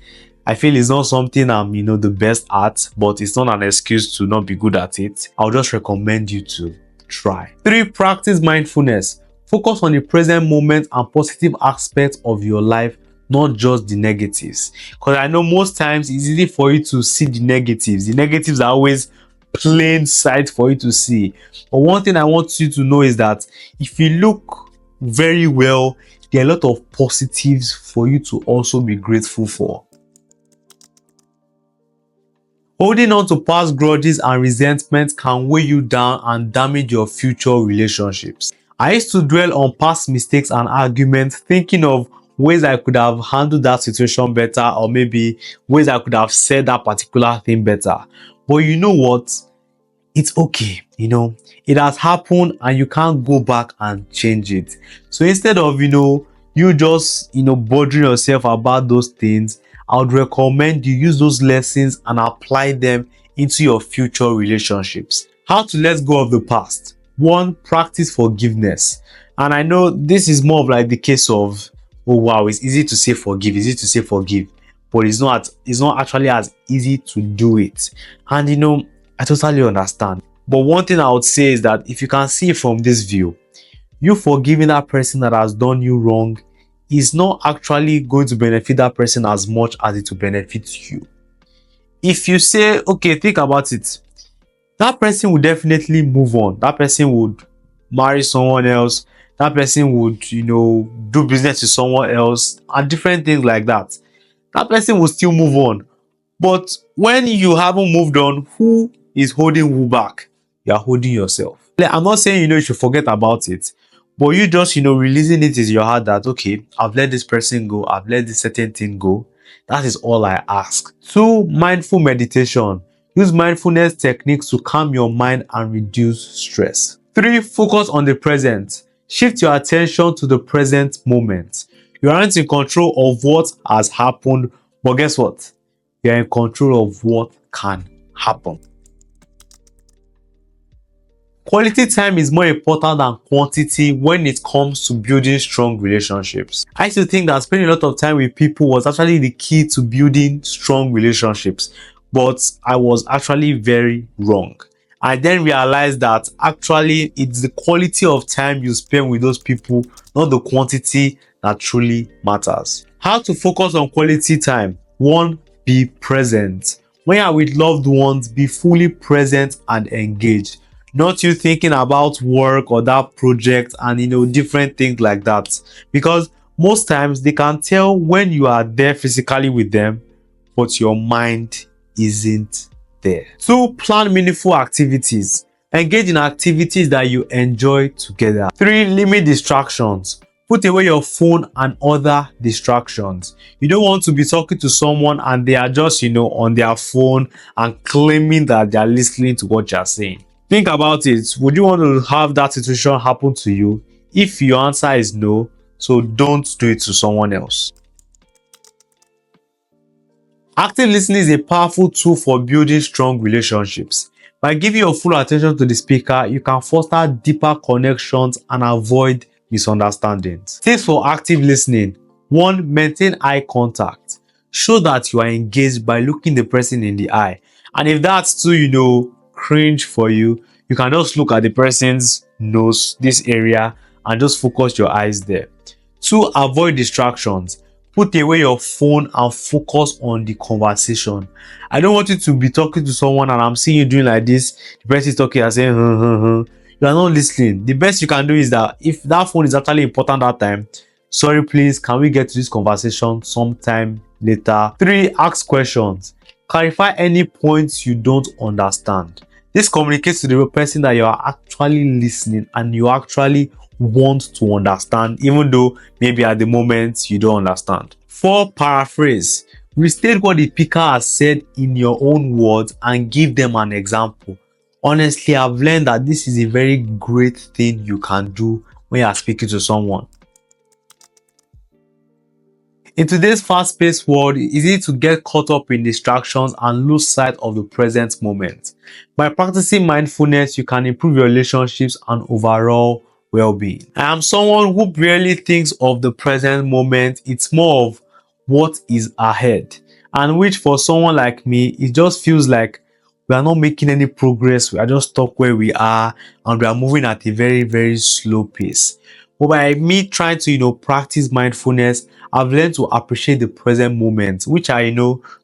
I feel it's not something I'm, the best at, but it's not an excuse to not be good at it. I'll just recommend you to try. 3. Practice mindfulness. Focus on the present moment and positive aspects of your life, not just the negatives. Because I know most times it's easy for you to see the negatives. The negatives are always plain sight for you to see. But one thing I want you to know is that if you look very well, there are a lot of positives for you to also be grateful for. Holding on to past grudges and resentment can weigh you down and damage your future relationships. I used to dwell on past mistakes and arguments, thinking of ways I could have handled that situation better, or maybe ways I could have said that particular thing better. But you know what? It's okay. It has happened and you can't go back and change it. So instead of, you just, bothering yourself about those things, I would recommend you use those lessons and apply them into your future relationships. How to let go of the past. 1. Practice forgiveness. And I know this is more of like the case of, oh wow, it's easy to say forgive, but it's not actually as easy to do it. And I totally understand. But one thing I would say is that if you can see from this view, you forgiving that person that has done you wrong is not actually going to benefit that person as much as it will benefit you. If you say, okay, think about it, that person would definitely move on. That person would marry someone else. That person would, do business with someone else and different things like that. That person will still move on. But when you haven't moved on, who is holding you back? You are holding yourself. I'm not saying, you should forget about it, but you just, releasing it in your heart that, okay, I've let this person go. I've let this certain thing go. That is all I ask. 2. Mindful meditation. Use mindfulness techniques to calm your mind and reduce stress. 3. Focus on the present. Shift your attention to the present moment. You aren't in control of what has happened, but guess what? You are in control of what can happen. Quality time is more important than quantity when it comes to building strong relationships. I used to think that spending a lot of time with people was actually the key to building strong relationships, but I was actually very wrong. I then realized that actually it's the quality of time you spend with those people, not the quantity that truly matters. How to focus on quality time. 1. Be present. When you are with loved ones, be fully present and engaged. Not you thinking about work or that project and different things like that. Because most times they can tell when you are there physically with them, but your mind isn't there. 2. Plan meaningful activities. Engage in activities that you enjoy together. 3. Limit distractions. Put away your phone and other distractions. You don't want to be talking to someone and they are just, on their phone and claiming that they are listening to what you're saying. Think about it. Would you want to have that situation happen to you? If your answer is no, so don't do it to someone else. Active listening is a powerful tool for building strong relationships. By giving your full attention to the speaker, you can foster deeper connections and avoid misunderstandings. Tips for active listening. 1. Maintain eye contact. Show that you are engaged by looking the person in the eye. And if that's too, cringe for you, you can just look at the person's nose, this area, and just focus your eyes there. 2. Avoid distractions. Put away your phone and focus on the conversation. I don't want you to be talking to someone and I'm seeing you doing like this. The person is talking and saying, You are not listening. The best you can do is that if that phone is actually important that time, sorry, please, can we get to this conversation sometime later? 3. Ask questions. Clarify any points you don't understand. This communicates to the person that you are actually listening and you actually want to understand, even though maybe at the moment you don't understand. 4. Paraphrase. Restate what the speaker has said in your own words and give them an example. Honestly, I've learned that this is a very great thing you can do when you are speaking to someone. In today's fast-paced world, it's easy to get caught up in distractions and lose sight of the present moment. By practicing mindfulness, you can improve your relationships and overall well-being. I am someone who barely thinks of the present moment. It's more of what is ahead, and which for someone like me, it just feels like we are not making any progress. We are just stuck where we are and we are moving at a very, very slow pace. But by me trying to practice mindfulness, I've learned to appreciate the present moment, which are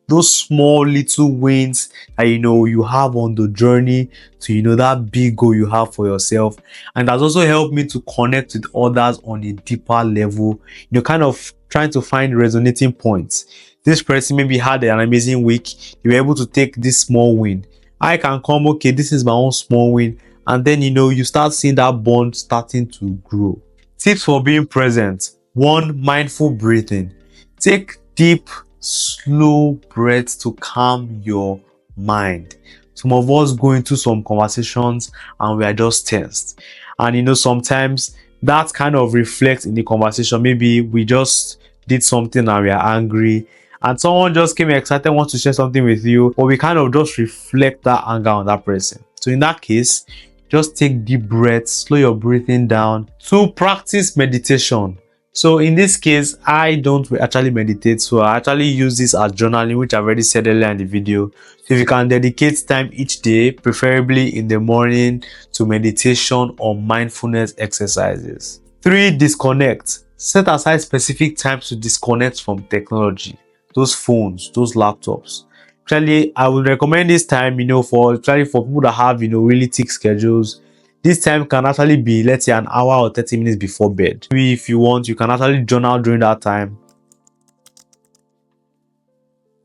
those small little wins that you have on the journey to that big goal you have for yourself. And that's also helped me to connect with others on a deeper level, kind of trying to find resonating points. This person maybe had an amazing week. You were able to take this small win. I can come, okay, this is my own small win. And then you start seeing that bond starting to grow. Tips for being present. 1. Mindful breathing. Take deep, slow breaths to calm your mind. Some of us go into some conversations and we are just tensed. And sometimes that kind of reflects in the conversation. Maybe we just did something and we are angry. And someone just came excited, wants to share something with you, but we kind of just reflect that anger on that person. So in that case, just take deep breaths, slow your breathing down. 2. Practice meditation. So in this case, I don't actually meditate, so I actually use this as journaling, which I've already said earlier in the video. So if you can dedicate time each day, preferably in the morning, to meditation or mindfulness exercises. 3. Disconnect. Set aside specific times to disconnect from technology, those phones, those laptops. Actually, I would recommend this time, for people that have, really thick schedules. This time can actually be, let's say, an hour or 30 minutes before bed. Maybe if you want, you can actually journal during that time.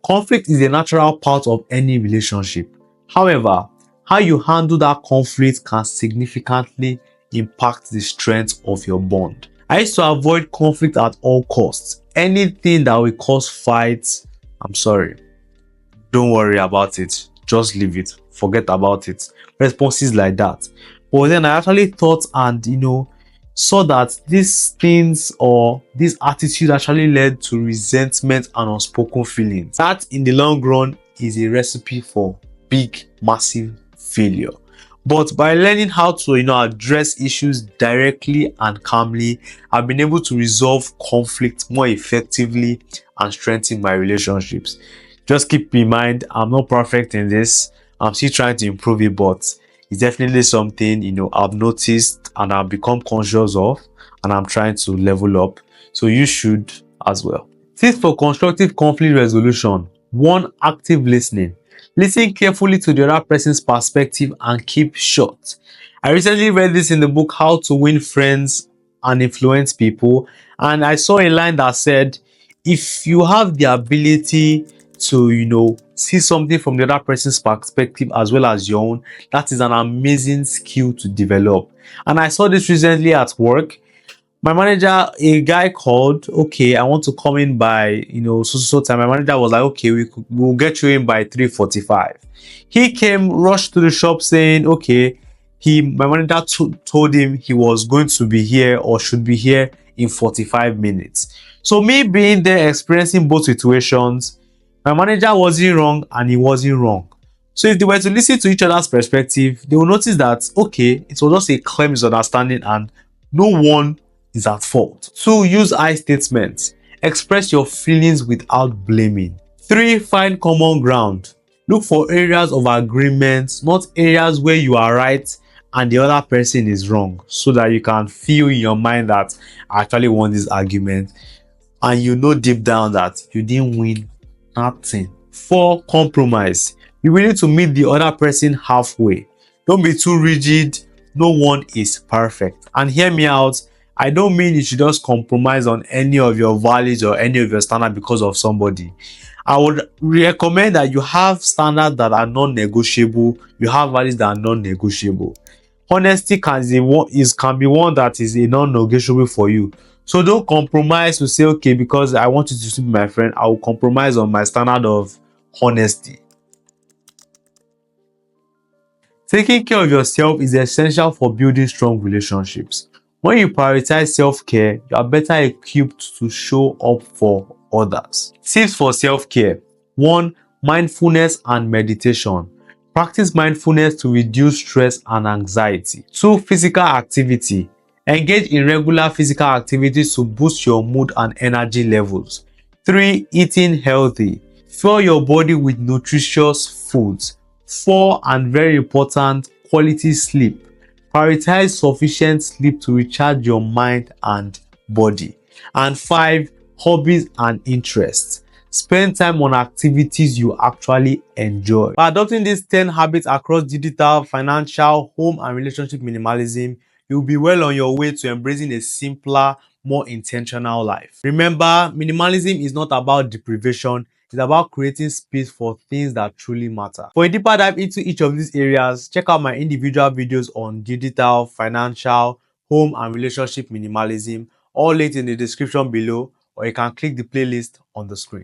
Conflict is a natural part of any relationship. However, how you handle that conflict can significantly impact the strength of your bond. I used to avoid conflict at all costs. Anything that will cause fights, I'm sorry. Don't worry about it. Just leave it. Forget about it. Responses like that. But then I actually thought and saw that these things or this attitude actually led to resentment and unspoken feelings. That in the long run is a recipe for big, massive failure. But by learning how to address issues directly and calmly, I've been able to resolve conflict more effectively and strengthen my relationships. Just keep in mind, I'm not perfect in this. I'm still trying to improve it, but it's definitely something I've noticed and I've become conscious of, and I'm trying to level up. So you should as well. Tips for constructive conflict resolution. 1. Active listening. Listen carefully to the other person's perspective and keep short. I recently read this in the book How to Win Friends and Influence People, and I saw a line that said, if you have the ability to, see something from the other person's perspective as well as your own, that is an amazing skill to develop. And I saw this recently at work. My manager, a guy called, okay, I want to come in by, so time. My manager was like, okay, we'll get you in by 3:45. He came, rushed to the shop saying, okay, my manager told him he was going to be here or should be here in 45 minutes. So me being there experiencing both situations, my manager wasn't wrong and he wasn't wrong. So if they were to listen to each other's perspective, they will notice that, okay, it was just a clear misunderstanding and no one is at fault. 2. Use I statements. Express your feelings without blaming. 3. Find common ground. Look for areas of agreement, not areas where you are right and the other person is wrong, so that you can feel in your mind that I actually won this argument, and you know deep down that you didn't win nothing. 4. Compromise. Be willing to meet the other person halfway. Don't be too rigid. No one is perfect. And hear me out. I don't mean you should just compromise on any of your values or any of your standards because of somebody. I would recommend that you have standards that are non-negotiable. You have values that are non-negotiable. Honesty can be one that is a non-negotiable for you. So don't compromise to say, okay, because I want you to still be my friend, I will compromise on my standard of honesty. Taking care of yourself is essential for building strong relationships. When you prioritize self-care, you are better equipped to show up for others. Tips for self-care. 1. Mindfulness and meditation. Practice mindfulness to reduce stress and anxiety. 2. Physical activity. Engage in regular physical activities to boost your mood and energy levels. 3. Eating healthy. Fuel your body with nutritious foods. 4. And very important, quality sleep. Prioritize sufficient sleep to recharge your mind and body. And 5. Hobbies and interests. Spend time on activities you actually enjoy. By adopting these 10 habits across digital, financial, home, and relationship minimalism, you'll be well on your way to embracing a simpler, more intentional life. Remember, minimalism is not about deprivation, it's about creating space for things that truly matter. For a deeper dive into each of these areas, check out my individual videos on digital, financial, home, and relationship minimalism, all linked in the description below, or you can click the playlist on the screen.